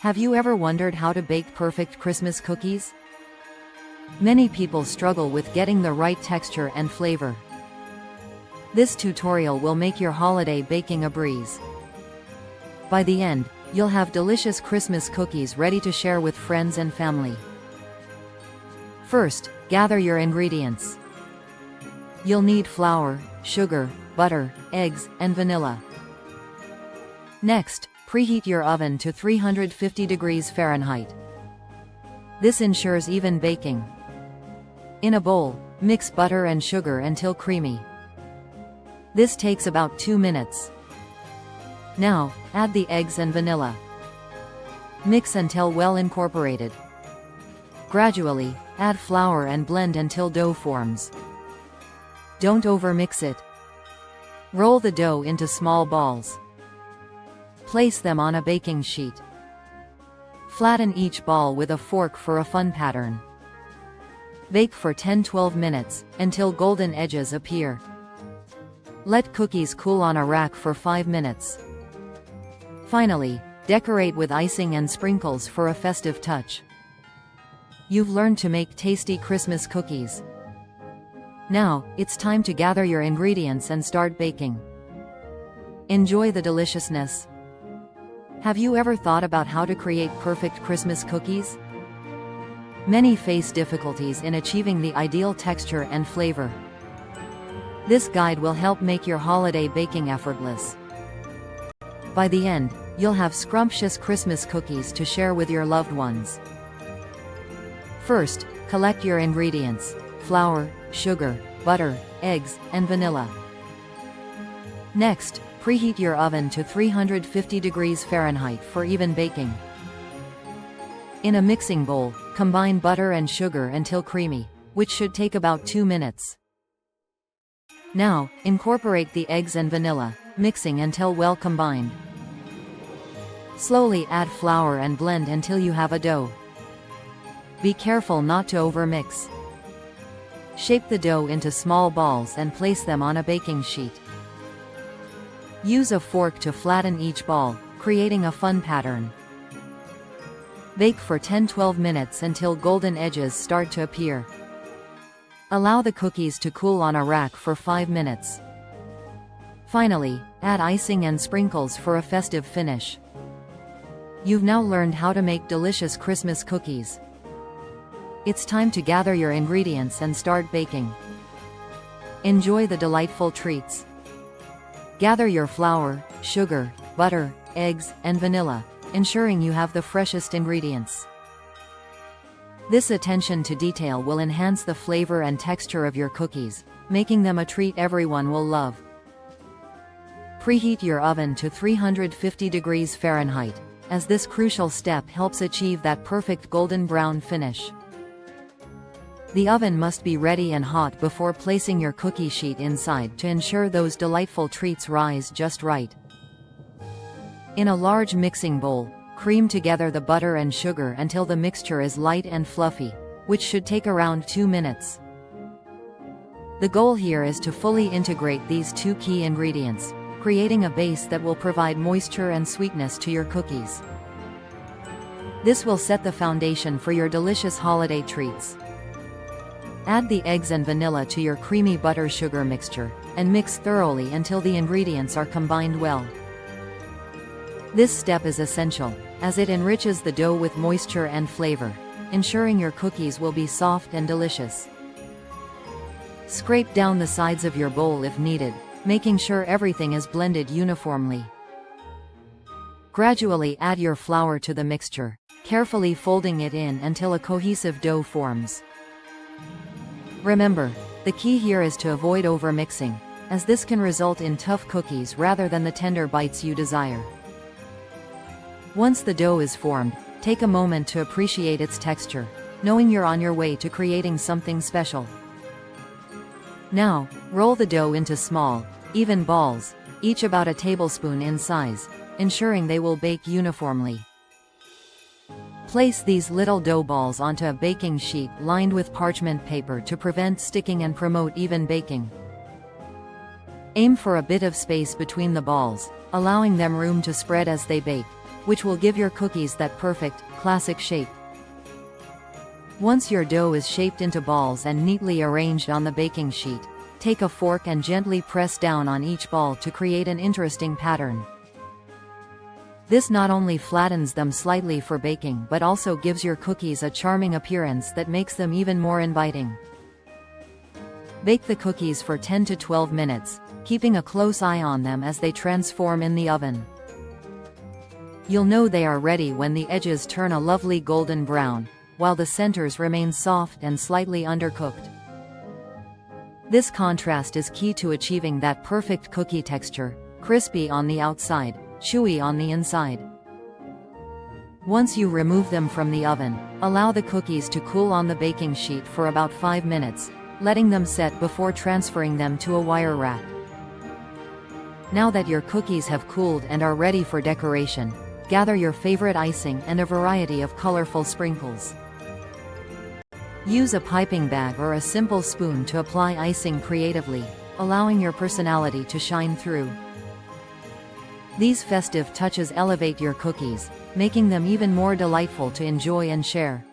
Have you ever wondered how to bake perfect Christmas cookies? Many people struggle with getting the right texture and flavor. This tutorial will make your holiday baking a breeze. By the end, you'll have delicious Christmas cookies ready to share with friends and family. First, gather your ingredients. You'll need flour, sugar, butter, eggs, and vanilla. Next, preheat your oven to 350 degrees Fahrenheit. This ensures even baking. In a bowl, mix butter and sugar until creamy. This takes about 2 minutes. Now, add the eggs and vanilla. Mix until well incorporated. Gradually, add flour and blend until dough forms. Don't overmix it. Roll the dough into small balls. Place them on a baking sheet. Flatten each ball with a fork for a fun pattern. Bake for 10–12 minutes, until golden edges appear. Let cookies cool on a rack for 5 minutes. Finally, decorate with icing and sprinkles for a festive touch. You've learned to make tasty Christmas cookies. Now, it's time to gather your ingredients and start baking. Enjoy the deliciousness. Have you ever thought about how to create perfect Christmas cookies? Many face difficulties in achieving the ideal texture and flavor. This guide will help make your holiday baking effortless. By the end, you'll have scrumptious Christmas cookies to share with your loved ones. First, collect your ingredients: flour, sugar, butter, eggs, and vanilla. Next, preheat your oven to 350 degrees Fahrenheit for even baking. In a mixing bowl, combine butter and sugar until creamy, which should take about 2 minutes. Now, incorporate the eggs and vanilla, mixing until well combined. Slowly add flour and blend until you have a dough. Be careful not to overmix. Shape the dough into small balls and place them on a baking sheet. Use a fork to flatten each ball, creating a fun pattern. Bake for 10–12 minutes until golden edges start to appear. Allow the cookies to cool on a rack for 5 minutes. Finally, add icing and sprinkles for a festive finish. You've now learned how to make delicious Christmas cookies. It's time to gather your ingredients and start baking. Enjoy the delightful treats. Gather your flour, sugar, butter, eggs, and vanilla, ensuring you have the freshest ingredients. This attention to detail will enhance the flavor and texture of your cookies, making them a treat everyone will love. Preheat your oven to 350 degrees Fahrenheit, as this crucial step helps achieve that perfect golden brown finish. The oven must be ready and hot before placing your cookie sheet inside to ensure those delightful treats rise just right. In a large mixing bowl, cream together the butter and sugar until the mixture is light and fluffy, which should take around 2 minutes. The goal here is to fully integrate these two key ingredients, creating a base that will provide moisture and sweetness to your cookies. This will set the foundation for your delicious holiday treats. Add the eggs and vanilla to your creamy butter-sugar mixture, and mix thoroughly until the ingredients are combined well. This step is essential, as it enriches the dough with moisture and flavor, ensuring your cookies will be soft and delicious. Scrape down the sides of your bowl if needed, making sure everything is blended uniformly. Gradually add your flour to the mixture, carefully folding it in until a cohesive dough forms. Remember, the key here is to avoid overmixing, as this can result in tough cookies rather than the tender bites you desire. Once the dough is formed, take a moment to appreciate its texture, knowing you're on your way to creating something special. Now, roll the dough into small, even balls, each about a tablespoon in size, ensuring they will bake uniformly. Place these little dough balls onto a baking sheet lined with parchment paper to prevent sticking and promote even baking. Aim for a bit of space between the balls, allowing them room to spread as they bake, which will give your cookies that perfect, classic shape. Once your dough is shaped into balls and neatly arranged on the baking sheet, take a fork and gently press down on each ball to create an interesting pattern. This not only flattens them slightly for baking but also gives your cookies a charming appearance that makes them even more inviting. Bake the cookies for 10 to 12 minutes, keeping a close eye on them as they transform in the oven. You'll know they are ready when the edges turn a lovely golden brown, while the centers remain soft and slightly undercooked. This contrast is key to achieving that perfect cookie texture, crispy on the outside, chewy on the inside. Once you remove them from the oven, allow the cookies to cool on the baking sheet for about 5 minutes, letting them set before transferring them to a wire rack. Now that your cookies have cooled and are ready for decoration, gather your favorite icing and a variety of colorful sprinkles. Use a piping bag or a simple spoon to apply icing creatively, allowing your personality to shine through. These festive touches elevate your cookies, making them even more delightful to enjoy and share.